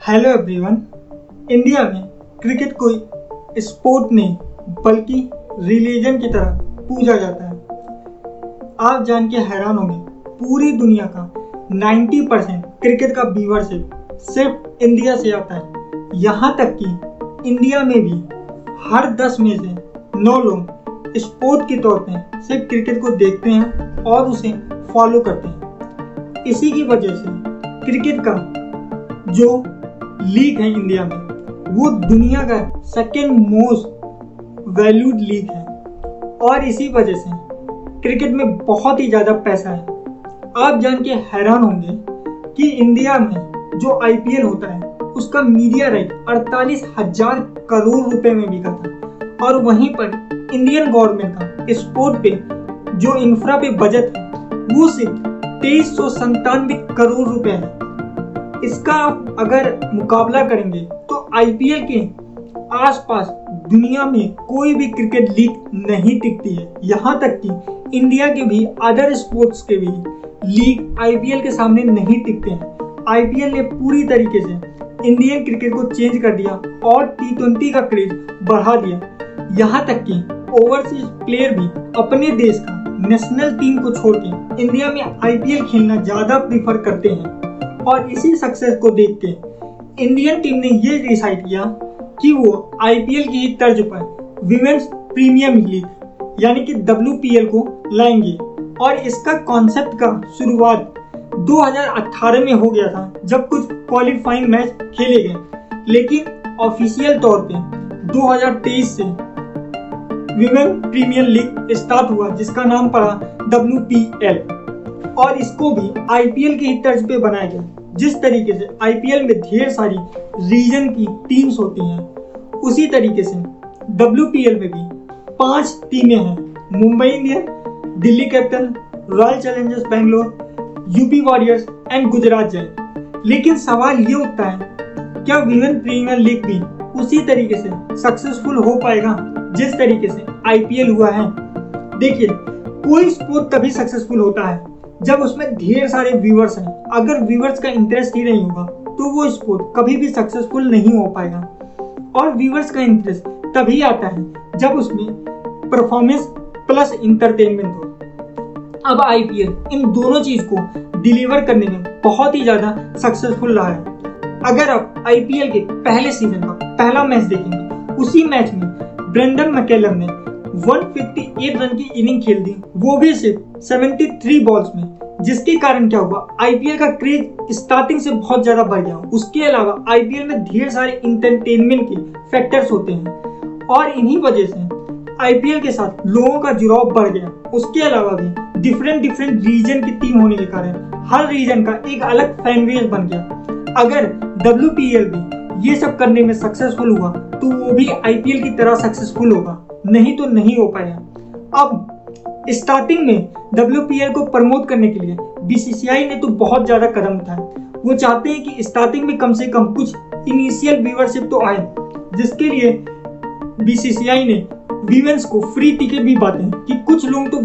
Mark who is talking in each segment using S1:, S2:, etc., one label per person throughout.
S1: Hello everyone. India में cricket कोई sport नहीं बल्कि रिलीजन की तरह पूजा जाता है। आप जान के हैरान होंगे, पूरी दुनिया का 90% क्रिकेट का व्यूअरशिप सिर्फ इंडिया से आता है। यहाँ तक कि इंडिया में भी हर 10 में से 9 लोग स्पोर्ट के तौर पे सिर्फ क्रिकेट को देखते हैं और उसे फॉलो करते हैं। इसी की वजह से क्रिकेट का जो लीग है इंडिया में, वो दुनिया का सेकेंड मोस्ट वैल्यूड लीग है और इसी वजह से क्रिकेट में बहुत ही ज़्यादा पैसा है। आप जान के हैरान होंगे कि इंडिया में जो आईपीएल होता है उसका मीडिया राइट 48,000 करोड़ रुपए में बिका था और वहीं पर इंडियन गवर्नमेंट का स्पोर्ट पे जो इंफ्रा पे बजट है वो सिर्फ 2397 करोड़ रुपए है। इसका आप अगर मुकाबला करेंगे तो आईपीएल के आसपास दुनिया में कोई भी क्रिकेट लीग नहीं टिकती है। यहाँ तक कि इंडिया के भी अदर स्पोर्ट्स के भी लीग आईपीएल के सामने नहीं टिकते हैं। आईपीएल ने पूरी तरीके से इंडियन क्रिकेट को चेंज कर दिया और टी20 का क्रेज बढ़ा दिया। यहाँ तक कि ओवरसीज प्लेयर भी अपने देश का नेशनल टीम को छोड़ के इंडिया में आईपीएल खेलना ज़्यादा प्रीफर करते हैं। और इसी सक्सेस को देख के इंडियन टीम ने ये डिसाइड किया कि वो आईपीएल की ही तर्ज पर विमेंस प्रीमियर लीग यानी कि WPL को लाएंगे। और इसका कॉन्सेप्ट का शुरुआत 2018 में हो गया था जब कुछ क्वालिफाइंग मैच खेले गए, लेकिन ऑफिशियल तौर पे 2023 से विमेन प्रीमियर लीग स्टार्ट हुआ जिसका नाम पड़ा WPL और इसको भी आईपीएल की ही तर्ज पे बनाया गया। जिस तरीके से आईपीएल में ढेर सारी रीजन की टीम्स होती हैं, उसी तरीके से WPL में भी 5 टीमें हैं: Mumbai Indian, Delhi capital, royal Challengers Bangalore, UP warriors and Gujarat giants. लेकिन सवाल ये उठता है, क्या विमेन प्रीमियर लीग भी उसी तरीके से सक्सेसफुल हो पाएगा जिस तरीके से आईपीएल हुआ है? देखिए, कोई स्पोर्ट तभी सक्सेसफुल होता है जब उसमें ढेर सारे व्यूअर्स हैं। अगर व्यूअर्स का इंटरेस्ट ही नहीं होगा तो वो स्पोर्ट कभी भी सक्सेसफुल नहीं हो पाएगा। और व्यूअर्स का इंटरेस्ट तभी आता है जब उसमें परफॉर्मेंस प्लस इंटरटेनमेंट हो। अब आईपीएल इन दोनों चीज को डिलीवर करने में बहुत ही ज्यादा सक्सेसफुल रहा है। अगर आप आईपीएल के पहले सीजन का पहला मैच देखेंगे, उसी मैच में ब्रेंडन मैकलम ने 158 रन की इनिंग खेल दी, वो भी सिर्फ 73 बॉल्स में, जिसके कारण क्या हुआ, आईपीएल का क्रेज स्टार्टिंग से बहुत ज्यादा बढ़ गया। उसके अलावा आईपीएल में ढेर सारे इंटरटेनमेंट के फैक्टर्स होते हैं और इन्हीं वजह से आईपीएल के साथ लोगों का जुड़ाव बढ़ गया। उसके अलावा भी डिफरेंट रीजन की टीम होने के कारण हर रीजन का एक अलग फैन बेस बन गया। अगर WPL भी ये सब करने में सक्सेसफुल हुआ तो वो भी आईपीएल की तरह सक्सेसफुल होगा, नहीं तो नहीं हो पाएगा। अब स्टार्टिंग में WPL को प्रमोट करने के लिए बीसीसीआई ने तो बहुत ज्यादा कदम उठाए। वो चाहते हैं कि स्टार्टिंग में कम से कम कुछ इनिशियल व्यूअरशिप तो आए, जिसके लिए बीसीसीआई ने वीमेंस को फ्री टिकट भी बांटे कि कुछ लोग तो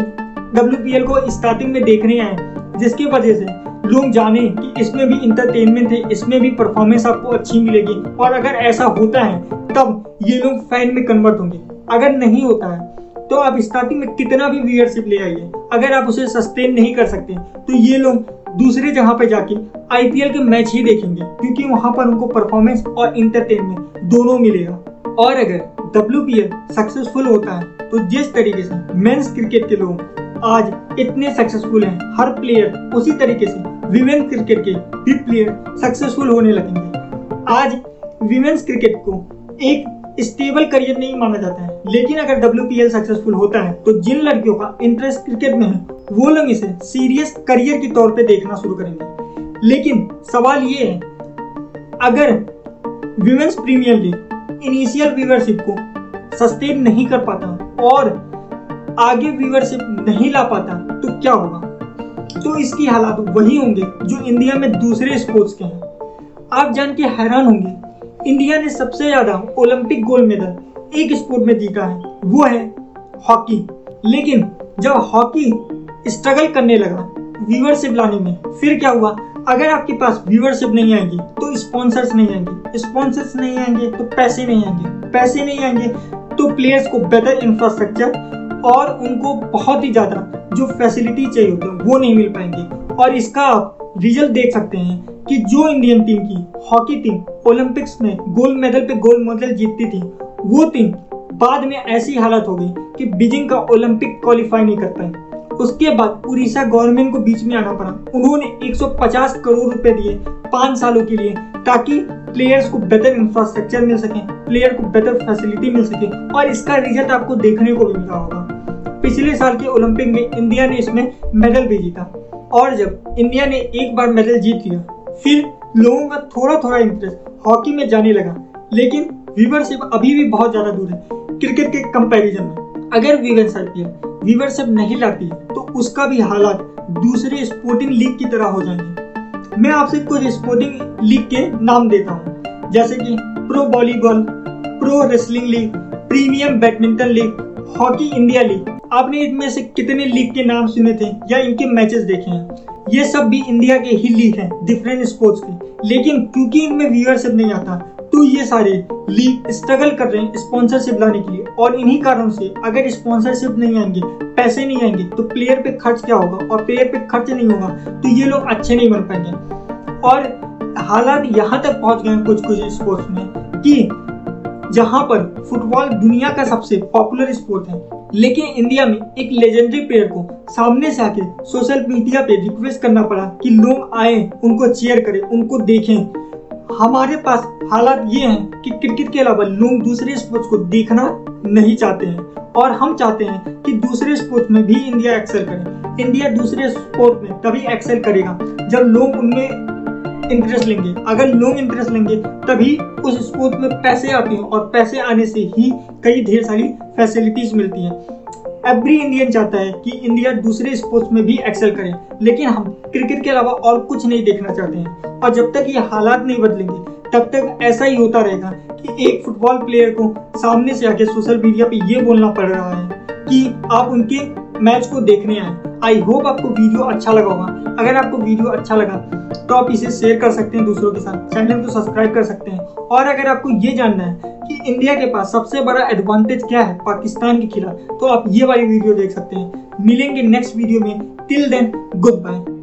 S1: WPL को स्टार्टिंग में देखने आए, जिसकी वजह से लोग जाने कि इसमें भी इंटरटेनमेंट है, इसमें भी परफॉर्मेंस आपको अच्छी मिलेगी और अगर ऐसा होता है तब ये लोग फैन में कन्वर्ट होंगे। अगर नहीं होता है तो आप स्टार्टिंग में कितना भी व्यूअरशिप ले आइए, अगर आप उसे सस्टेन नहीं कर सकते तो ये लोग दूसरे जगह पे जाके आईपीएल के मैच ही देखेंगे, क्योंकि वहां पर उनको परफॉर्मेंस और इंटरटेनमेंट दोनों मिलेगा। और अगर WPL सक्सेसफुल होता है तो जिस तरीके से मेंस क्रिकेट के लोग आज इतने सक्सेसफुल हैं, हर प्लेयर, उसी तरीके से विमेन क्रिकेट के भी प्लेयर सक्सेसफुल होने लगेंगे। आज विमेन्स क्रिकेट को एक स्टेबल करियर नहीं माना जाता है, लेकिन अगर WPL सक्सेसफुल होता है तो जिन लड़कियों का इंटरेस्ट क्रिकेट में है वो लोग इसे सीरियस करियर के तौर पे देखना शुरू करेंगे। लेकिन सवाल ये है, अगर women's premier league initial viewership को सस्टेन नहीं कर पाता और आगे व्यूअरशिप नहीं ला पाता तो क्या होगा? तो इसकी हालात वही होंगे जो इंडिया में दूसरे स्पोर्ट्स के हैं। आप जान के हैरान होंगे, इंडिया ने सबसे ज्यादा ओलंपिक गोल्ड मेडल एक स्पोर्ट में जीता है, वो है हॉकी। लेकिन जब हॉकी स्ट्रगल करने लगा व्यूअरशिप लाने में, फिर क्या हुआ, अगर आपके पास व्यूअरशिप नहीं आएगी तो स्पॉन्सर्स नहीं आएंगे, स्पॉन्सर्स नहीं आएंगे तो पैसे नहीं आएंगे, पैसे नहीं आएंगे तो प्लेयर्स को बेटर इंफ्रास्ट्रक्चर और उनको बहुत ही ज़्यादा जो फैसिलिटी चाहिए होती है वो नहीं मिल पाएंगे। और इसका आप रिजल्ट देख सकते हैं कि जो इंडियन टीम की हॉकी टीम ओलंपिक्स में गोल्ड मेडल पे गोल्ड मेडल जीतती थी, वो टीम बाद में ऐसी हालत हो गई कि बीजिंग का ओलंपिक क्वालिफाई नहीं कर पाई। उसके बाद उड़ीसा गवर्नमेंट को बीच में आना पड़ा। उन्होंने 150 करोड़ रुपए दिए 5 सालों के लिए ताकि प्लेयर्स को बेटर इंफ्रास्ट्रक्चर मिल सके, प्लेयर को बेटर फैसिलिटी मिल सके, और इसका रिजल्ट आपको देखने को भी मिला होगा। पिछले साल के ओलंपिक में इंडिया ने इसमें मेडल भी जीता, और जब इंडिया ने एक बार मेडल जीत लिया फिर लोगों का थोड़ा थोड़ा इंटरेस्ट हॉकी में जाने लगा। लेकिन व्यूअरशिप अभी भी बहुत ज्यादा दूर है क्रिकेट के कंपैरिजन में। अगर वीमेंस आईपीएल व्यूअरशिप नहीं लाती तो उसका भी हालात दूसरे स्पोर्टिंग लीग की तरह हो जाएंगे। मैं आपसे कुछ स्पोर्टिंग लीग के नाम देता हूँ, जैसे कि pro volleyball, pro wrestling league, premium badminton league, hockey India league. आपने इनमें से कितने लीग के नाम सुने थे या इनके मैचेस देखे हैं? ये सब भी इंडिया के ही लीग हैं डिफरेंट स्पोर्ट्स के, लेकिन क्योंकि इनमें व्यूअरशिप नहीं आता तो ये सारे लीग स्ट्रगल कर रहे हैं स्पॉन्सरशिप लाने के लिए। और इन्हीं कारणों से अगर स्पॉन्सरशिप नहीं आएंगे, पैसे नहीं आएंगे तो प्लेयर पे खर्च क्या होगा, और प्लेयर पे खर्च नहीं होगा तो ये लोग अच्छे नहीं बन पाएंगे। और हालात यहाँ तक पहुंच गए कुछ कुछ स्पोर्ट्स में कि जहां पर फुटबॉल दुनिया का सबसे पॉपुलर स्पोर्ट है, लेकिन इंडिया में एक लेजेंडरी प्लेयर को सामने से आके सोशल मीडिया पे रिक्वेस्ट करना पड़ा कि लोग आए, उनको चीयर करें, उनको देखें। हमारे पास हालात ये हैं कि क्रिकेट के अलावा लोग दूसरे स्पोर्ट्स को देखना नहीं चाहते हैं, और हम चाहते हैं कि दूसरे स्पोर्ट्स में भी इंडिया एक्सेल करे। इंडिया दूसरे स्पोर्ट में तभी एक्सेल करेगा जब लोग उनमें इंटरेस्ट लेंगे। अगर लोग इंटरेस्ट लेंगे तभी उस स्पोर्ट में पैसे आते हैं, और पैसे आने से ही कई ढेर सारी फैसिलिटीज मिलती हैं। एवरी इंडियन चाहता है कि इंडिया दूसरे स्पोर्ट्स में भी एक्सेल करे, लेकिन हम क्रिकेट के अलावा और कुछ नहीं देखना चाहते हैं। और जब तक ये हालात नहीं बदलेंगे तब तक ऐसा ही होता रहेगा कि एक फुटबॉल प्लेयर को सामने से आके सोशल मीडिया पे ये बोलना पड़ रहा है कि आप उनके मैच को देखने आए। आई होप आपको वीडियो अच्छा लगा होगा। अगर आपको वीडियो अच्छा लगा तो आप इसे शेयर कर सकते हैं दूसरों के साथ, चैनल को सब्सक्राइब कर सकते हैं। और अगर आपको ये जानना है कि इंडिया के पास सबसे बड़ा एडवांटेज क्या है पाकिस्तान के खिलाफ, तो आप ये वाली वीडियो देख सकते हैं। मिलेंगे नेक्स्ट वीडियो में। Till then good bye.